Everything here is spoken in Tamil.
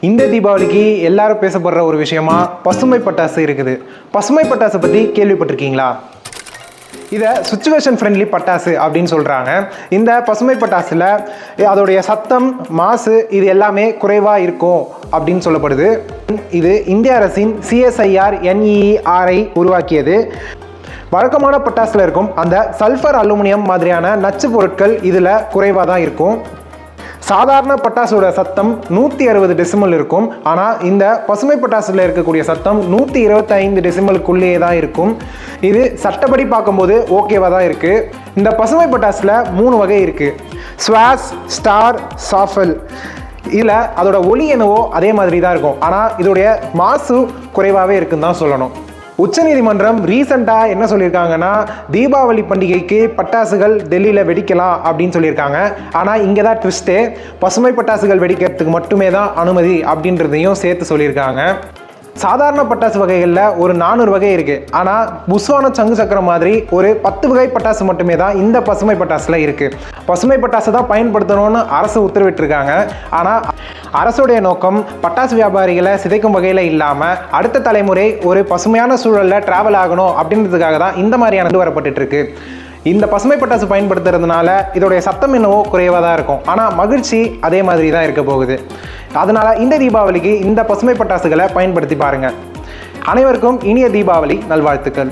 இந்த தீபாவளிக்கு எல்லாரும் பேசப்படுற ஒரு விஷயமா பசுமை பட்டாசு இருக்குது. பசுமை பட்டாசை பற்றி கேள்விப்பட்டிருக்கீங்களா? இதை சுச்சுவேஷன் ஃப்ரெண்ட்லி பட்டாசு அப்படின்னு சொல்கிறாங்க. இந்த பசுமை பட்டாசில் அதோடைய சத்தம், மாசு இது எல்லாமே குறைவாக இருக்கும் அப்படின்னு சொல்லப்படுது. இது இந்திய அரசின் CSIR NEERI உருவாக்கியது. வழக்கமான பட்டாசில் இருக்கும் அந்த சல்ஃபர் அலுமினியம் மாதிரியான நச்சு பொருட்கள் இதில் குறைவாக தான் இருக்கும். சாதாரண பட்டாசோட சத்தம் 160 டெசிமல் இருக்கும். ஆனால் இந்த பசுமை பட்டாசுல இருக்கக்கூடிய சத்தம் 125 டெசிமலுக்குள்ளேயே தான் இருக்கும். இது சட்டப்படி பார்க்கும்போது ஓகேவா தான் இருக்கு. இந்த பசுமை பட்டாசுல 3 வகை இருக்கு: ஸ்வாஸ், ஸ்டார், சாஃபல். இதில் அதோட ஒலி என்னவோ அதே மாதிரி தான் இருக்கும். ஆனால் இதோடைய மாசு குறைவாகவே இருக்குன்னு தான் சொல்லணும். உச்சநீதிமன்றம் ரீசெண்டாக என்ன சொல்லியிருக்காங்கன்னா, தீபாவளி பண்டிகைக்கு பட்டாசுகள் டெல்லியில் வெடிக்கலாம் அப்படின்னு சொல்லியிருக்காங்க. ஆனால் இங்கே தான் ட்விஸ்ட்டு, பசுமை பட்டாசுகள் வெடிக்கிறதுக்கு மட்டுமே தான் அனுமதி அப்படின்றதையும் சேர்த்து சொல்லியிருக்காங்க. சாதாரண பட்டாசு வகைகளில் ஒரு 400 வகை இருக்குது. ஆனால் புஸ்வான சங்கு சக்கரம் மாதிரி ஒரு 10 வகை பட்டாசு மட்டுமே தான் இந்த பசுமை பட்டாசில் இருக்குது. பசுமை பட்டாசு தான் பயன்படுத்தணும்னு அரசு உத்தரவிட்டிருக்காங்க. ஆனால் அரசுடைய நோக்கம் பட்டாசு வியாபாரிகளை சிதைக்கும் வகையில் இல்லாமல் அடுத்த தலைமுறை ஒரு பசுமையான சூழலில் ட்ராவல் ஆகணும் அப்படின்றதுக்காக தான் இந்த மாதிரியான கொண்டு வரப்பட்டு இருக்கு. இந்த பசுமை பட்டாசு பயன்படுத்துறதுனால இதோடைய சத்தம் என்னவோ குறைவாக தான் இருக்கும். ஆனால் மகிழ்ச்சி அதே மாதிரி தான் இருக்க போகுது. அதனால இந்த தீபாவளிக்கு இந்த பசுமை பட்டாசுகளை பயன்படுத்தி பாருங்க. அனைவருக்கும் இனிய தீபாவளி நல்வாழ்த்துக்கள்.